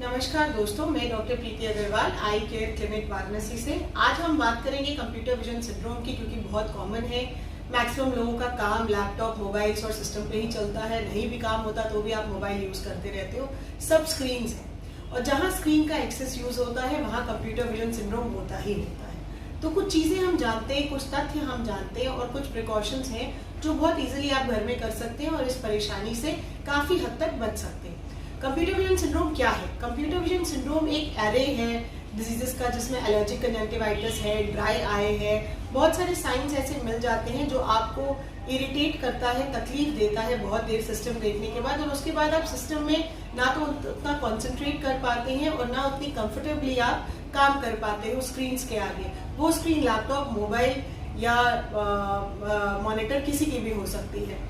नमस्कार दोस्तों, मैं डॉक्टर प्रीति अग्रवाल आई केयर क्लिनिक वाराणसी से। आज हम बात करेंगे कंप्यूटर विजन सिंड्रोम की, क्योंकि बहुत कॉमन है। मैक्सिमम लोगों का काम लैपटॉप, मोबाइल्स और सिस्टम पे ही चलता है। नहीं भी काम होता तो भी आप मोबाइल यूज करते रहते हो। सब स्क्रीन्स हैं और जहां स्क्रीन का एक्सेस यूज होता है वहां कंप्यूटर विजन सिंड्रोम होता ही होता है। तो कुछ चीजें हम जानते हैं, कुछ तथ्य हम जानते हैं और कुछ प्रिकॉशंस हैं जो बहुत इजीली आप घर में कर सकते हैं और इस परेशानी से काफी हद तक बच सकते हैं। कंप्यूटर विजन सिंड्रोम क्या है? कंप्यूटर विजन सिंड्रोम एक एरे है डिजीजेस का, जिसमें एलर्जिक कंजंक्टिवाइटिस है, ड्राई आई है, बहुत सारे साइंस ऐसे मिल जाते हैं जो आपको इरिटेट करता है, तकलीफ देता है बहुत देर सिस्टम देखने के बाद। और उसके बाद आप सिस्टम में ना तो उतना कॉन्सेंट्रेट कर पाते हैं और ना उतनी कंफर्टेबली आप काम कर पाते हो स्क्रीन्स के आगे। वो स्क्रीन लैपटॉप, मोबाइल या मॉनिटर किसी की भी हो सकती है।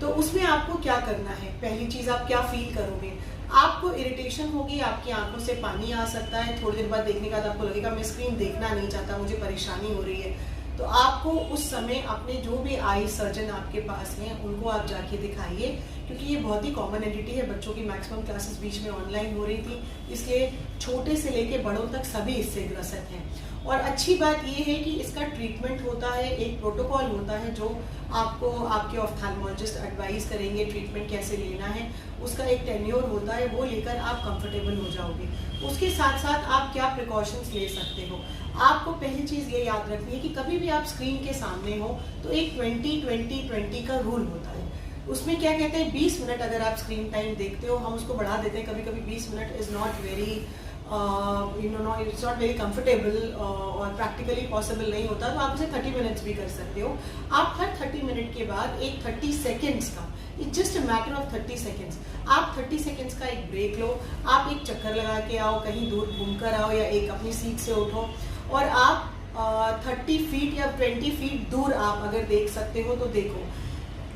तो उसमें आपको क्या करना है? पहली चीज, आप क्या फील करोगे? आपको इरिटेशन होगी, आपकी आंखों से पानी आ सकता है। थोड़ी देर बाद देखने के बाद आपको लगेगा मैं स्क्रीन देखना नहीं चाहता, मुझे परेशानी हो रही है। तो आपको उस समय अपने जो भी आई सर्जन आपके पास हैं उनको आप जाके दिखाइए, क्योंकि ये बहुत ही कॉमन एंटिटी है। बच्चों की मैक्सिमम क्लासेस बीच में ऑनलाइन हो रही थी, इसलिए छोटे से लेके बड़ों तक सभी इससे ग्रसित हैं। और अच्छी बात ये है कि इसका ट्रीटमेंट होता है, एक प्रोटोकॉल होता है जो आपको आपके ऑफ्थैल्मोलॉजिस्ट एडवाइस करेंगे ट्रीटमेंट कैसे लेना है। उसका एक टेन्योर होता है, वो लेकर आप कंफर्टेबल हो जाओगे। उसके साथ साथ आप क्या प्रिकॉशंस ले सकते हो? आपको पहली चीज ये याद रखनी है कि कभी भी आप स्क्रीन के सामने हो तो एक 20-20-20 का रूल होता है। उसमें क्या कहते हैं, 20 मिनट अगर आप स्क्रीन टाइम देखते हो, हम उसको बढ़ा देते हैं कभी कभी। 20 minute is not very it's not very comfortable और प्रैक्टिकली पॉसिबल नहीं होता, तो आप उसे 30 मिनट्स भी कर सकते हो। आप हर 30 मिनट के बाद एक 30 सेकेंड्स का, it's just a matter of 30 seconds, आप 30 सेकेंड्स का एक ब्रेक लो। आप एक चक्कर लगा के आओ, कहीं दूर घूमकर आओ या एक अपनी सीट से उठो और आप 30 फीट या 20 फीट दूर आप अगर देख सकते हो तो देखो।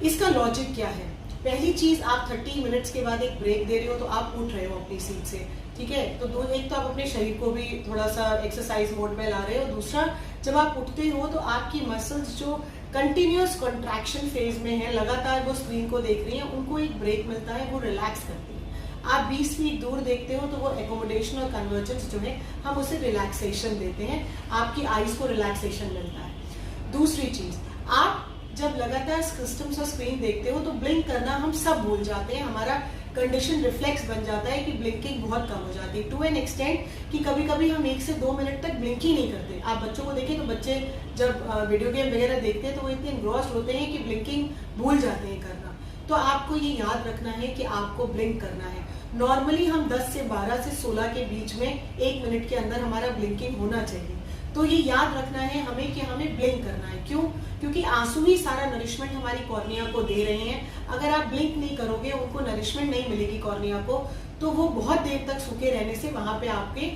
इसका लॉजिक क्या है? पहली चीज, आप 30 मिनट्स के बाद एक ब्रेक दे रहे हो तो आप उठ रहे हो अपनी सीट से, ठीक है? तो एक तो आप अपने शरीर को भी थोड़ा सा एक्सरसाइज मोड में ला रहे हो। दूसरा, जब आप उठते हो तो आपकी मसल्स जो कंटिन्यूअस कॉन्ट्रैक्शन फेज में है, लगातार वो स्क्रीन को देख रही हैं, उनको एक ब्रेक मिलता है, वो रिलैक्स करती है। आप 20 फीट दूर देखते हो तो वो एकोमोडेशन और कन्वर्जेंस जो है, हम उसे रिलैक्सेशन देते हैं, आपकी आईज को रिलैक्सेशन मिलता है। दूसरी चीज, आप जब लगातार सिस्टम और स्क्रीन देखते हो तो ब्लिंक करना हम सब भूल जाते हैं। हमारा कंडीशन रिफ्लेक्स बन जाता है कि ब्लिंकिंग बहुत कम हो जाती है, टू एन एक्सटेंट कि कभी कभी हम 1 से 2 मिनट तक ब्लिंक ही नहीं करते। आप बच्चों को देखें तो बच्चे जब वीडियो गेम वगैरह देखते हैं तो वो इतने एनग्रॉस्ड होते हैं कि ब्लिंकिंग भूल जाते हैं करना। तो आपको ये याद रखना है कि आपको ब्लिंक करना है। नॉर्मली हम 10 से 12 से 16 के बीच में 1 मिनट के अंदर हमारा ब्लिंकिंग होना चाहिए। तो ये याद रखना है हमें कि हमें ब्लिंक करना है। क्यों? क्योंकि आंसू ही सारा नरिशमेंट हमारी कॉर्निया को दे रहे हैं। अगर आप ब्लिंक नहीं करोगे, उनको नरिशमेंट नहीं मिलेगी कॉर्निया को, तो वो बहुत देर तक सूखे रहने से वहां पे आपके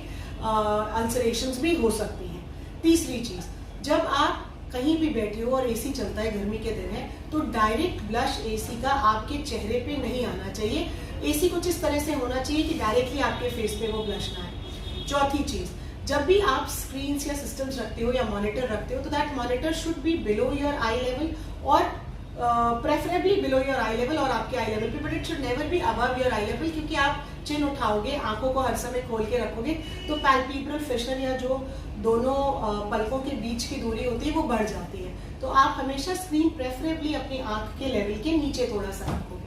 अल्सरेशंस भी हो सकती हैं। तीसरी चीज, जब आप कहीं भी बैठे हो और एसी चलता है, गर्मी के दिन है, तो डायरेक्ट ब्लश एसी का आपके चेहरे पे नहीं आना चाहिए। एसी कुछ इस तरह से होना चाहिए कि डायरेक्टली आपके फेस पे वो ब्लश ना आए। चौथी चीज, जब भी आप स्क्रीन्स या सिस्टम्स रखते हो या मॉनिटर रखते हो तो that monitor should be below your eye level और preferably below your eye level और आपके आई लेवल पे, but it should never be above your eye level. क्योंकि आप चिन उठाओगे, आंखों को हर समय खोल के रखोगे तो पैल्पेब्रल फिशर या जो दोनों पलकों के बीच की दूरी होती है वो बढ़ जाती है। तो आप हमेशा स्क्रीन प्रेफरेबली अपनी आंख के लेवल के नीचे थोड़ा सा रखोगे।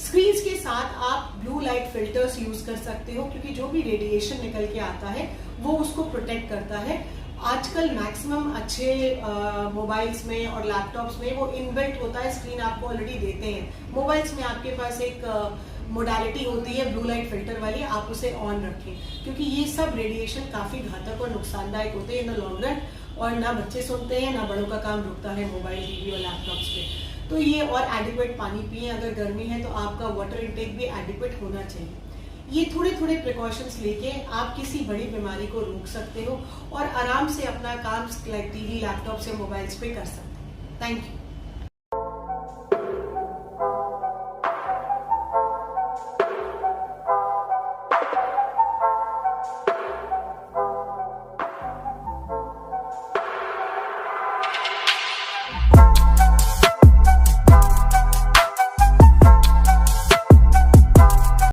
स्क्रीन्स के साथ आप ब्लू लाइट फिल्टर्स यूज कर सकते हो, क्योंकि जो भी रेडिएशन निकल के आता है वो उसको प्रोटेक्ट करता है। आजकल मैक्सिमम अच्छे मोबाइल्स में और लैपटॉप्स में वो इनबिल्ट होता है, स्क्रीन आपको ऑलरेडी देते हैं। मोबाइल्स में आपके पास एक मोडालिटी होती है ब्लू लाइट फिल्टर वाली, आप उसे ऑन रखें, क्योंकि ये सब रेडिएशन काफी घातक और नुकसानदायक होते हैं इन द लॉन्ग रन। और ना बच्चे सुनते हैं, ना बड़ों का काम रुकता है मोबाइल, टीवी और लैपटॉप्स पे। तो ये, और एडिक्वेट पानी पिए, अगर गर्मी है तो आपका वाटर इंटेक भी एडिक्वेट होना चाहिए। ये थोड़े थोड़े प्रिकॉशंस लेके आप किसी बड़ी बीमारी को रोक सकते हो और आराम से अपना काम टीवी, लैपटॉप से, मोबाइल्स पे कर सकते हो। Thank you.